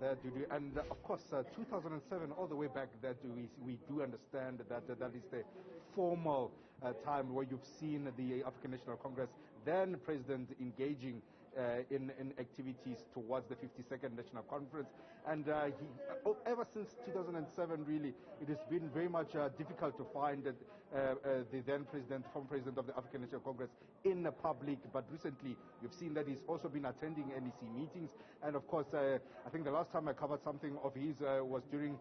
there, Dudu. And of course, 2007, all the way back there, we do understand that that is the formal time where you've seen the African National Congress, then President, engaging in activities towards the 52nd National Conference. And ever since 2007, really, it has been very much difficult to find the then President, former President of the African National Congress in the public. But recently, you've seen that he's also been attending NEC meetings. And of course, I think the last time I covered something of his was during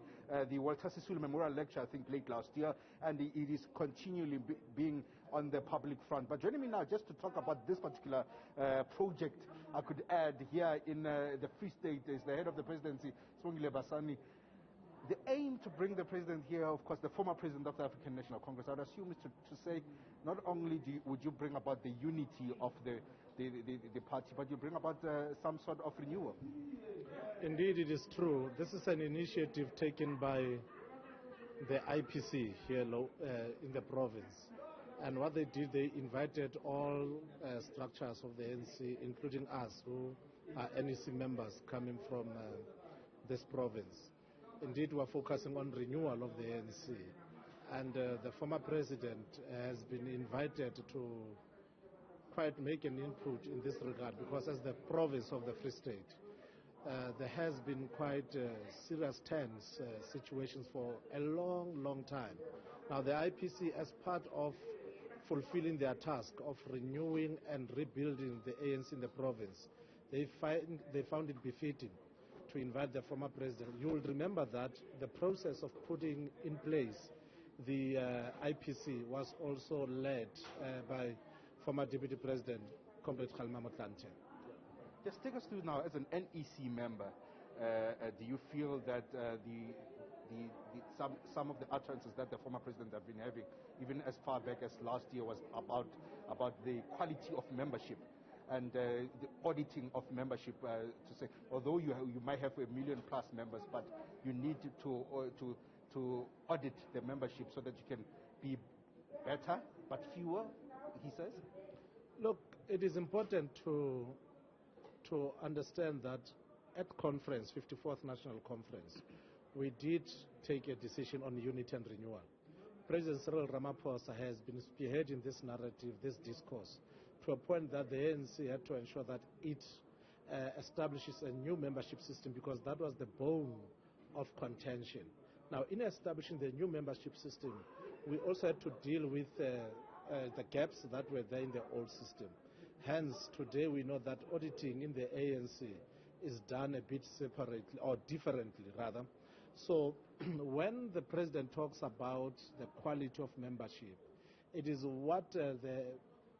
the Walter Sisulu Memorial Lecture, I think late last year. And it is continually being on the public front. But joining me now just to talk about this particular project, I could add here in the Free State is the head of the presidency, Sibongile Besani. The aim to bring the president here, of course, the former president of the African National Congress, I would assume is to say not only would you bring about the unity of the party, but you bring about some sort of renewal. Indeed, it is true. This is an initiative taken by the IPC here in the province. And what they did, they invited all structures of the ANC, including us, who are NEC members coming from this province. Indeed, we're focusing on renewal of the ANC. And the former president has been invited to quite make an input in this regard, because as the province of the Free State, there has been quite serious tense situations for a long time. Now, the IPC, as part of fulfilling their task of renewing and rebuilding the ANC in the province, they found it befitting to invite the former president. You will remember that the process of putting in place the IPC was also led by former Deputy President, Comrade Kgalema Motlanthe. Just take us through now, as an NEC member, do you feel that some of the utterances that the former president have been having, even as far back as last year, was about the quality of membership and the auditing of membership, to say, although you might have 1 million plus members, but you need to audit the membership so that you can be better but fewer, he says? Look, it is important to understand that at conference, 54th National Conference, we did take a decision on unity and renewal. President Cyril Ramaphosa has been spearheading this narrative, this discourse, to a point that the ANC had to ensure that it establishes a new membership system, because that was the bone of contention. Now, in establishing the new membership system, we also had to deal with the gaps that were there in the old system. Hence, today we know that auditing in the ANC is done a bit separately, or differently rather. So when the president talks about the quality of membership, it is what the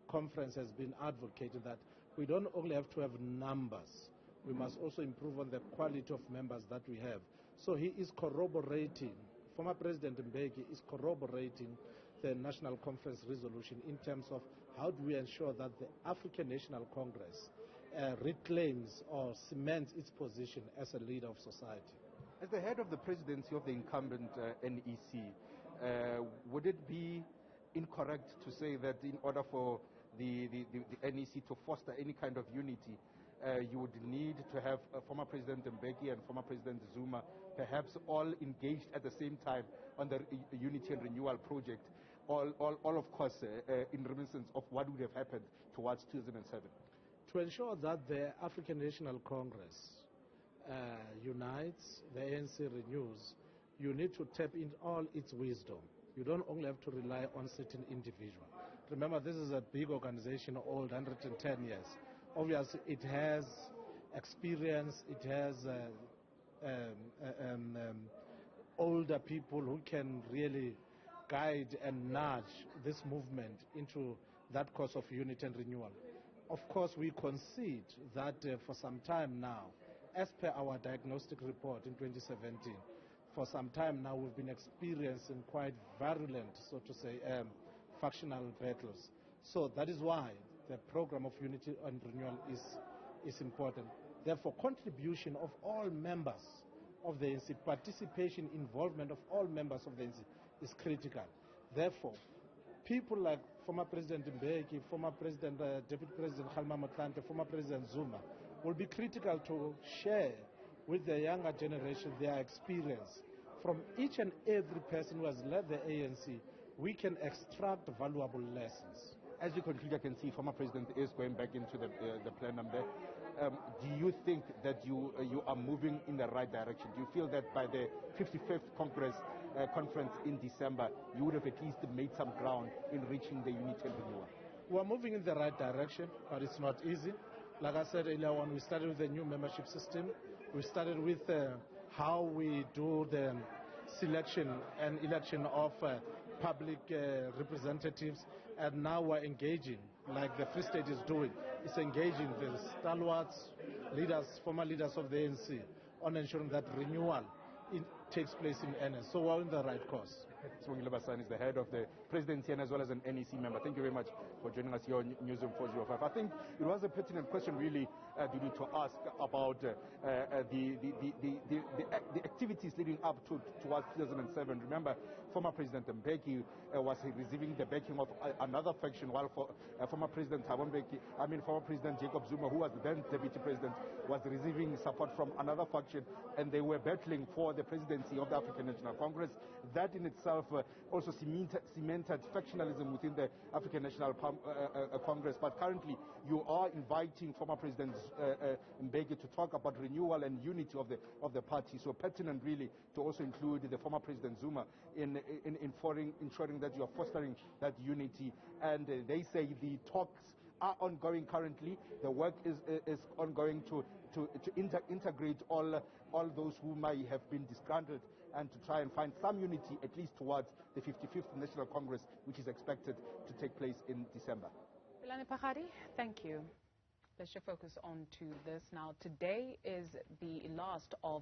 conference has been advocating, that we don't only have to have numbers, we must also improve on the quality of members that we have. So he is corroborating, former President Mbeki is corroborating the National Conference resolution in terms of how do we ensure that the African National Congress reclaims or cements its position as a leader of society. As the head of the presidency of the incumbent NEC, would it be incorrect to say that in order for the NEC to foster any kind of unity, you would need to have former President Mbeki and former President Zuma perhaps all engaged at the same time on the unity and renewal project, all of course in reminiscence of what would have happened towards 2007? To ensure that the African National Congress unites, the ANC renews, you need to tap in all its wisdom. You don't only have to rely on certain individuals. Remember, this is a big organization, old, 110 years. Obviously, it has experience, it has older people who can really guide and nudge this movement into that course of unity and renewal. Of course, we concede that for some time now, as per our diagnostic report in 2017, for some time now we've been experiencing quite virulent, so to say, factional battles. So that is why the program of unity and renewal is important. Therefore, contribution of all members of the ANC, participation, involvement of all members of the ANC is critical. Therefore, people like former President Mbeki, former Deputy President Kgalema Motlanthe, former President Zuma will be critical to share with the younger generation, their experience. From each and every person who has led the ANC, we can extract valuable lessons. As you conclude, I can see former president is going back into the plenum there. Do you think that you are moving in the right direction? Do you feel that by the 55th conference in December, you would have at least made some ground in reaching the unity and renewal? We're moving in the right direction, but it's not easy. Like I said earlier on, we started with the new membership system. We started with how we do the selection and election of public representatives, and now we're engaging, like the Free State is doing. It's engaging the stalwarts, leaders, former leaders of the ANC on ensuring that renewal takes place in earnest. So we're in the right course. Sibongile Besani is the head of the Presidency and as well as an NEC member. Thank you very much for joining us here on Newzroom 405. I think it was a pertinent question, really, Dudu, to ask about the activities leading up towards 2007. Remember, former President Mbeki was receiving the backing of another faction, while former President Thabo Mbeki, former President Jacob Zuma, who was then Deputy President, was receiving support from another faction, and they were battling for the presidency of the African National Congress. That in itself also cemented factionalism within the African National Congress. But currently, you are inviting former President Mbeki to talk about renewal and unity of the party. So pertinent, really, to also include the former President Zuma in ensuring that you are fostering that unity. And they say the talks are ongoing currently. The work is ongoing to integrate all those who may have been disgruntled and to try and find some unity, at least towards the 55th National Congress, which is expected to take place in December. Pelane Phakgadi, thank you. Let's shift focus on to this now. Today is the last of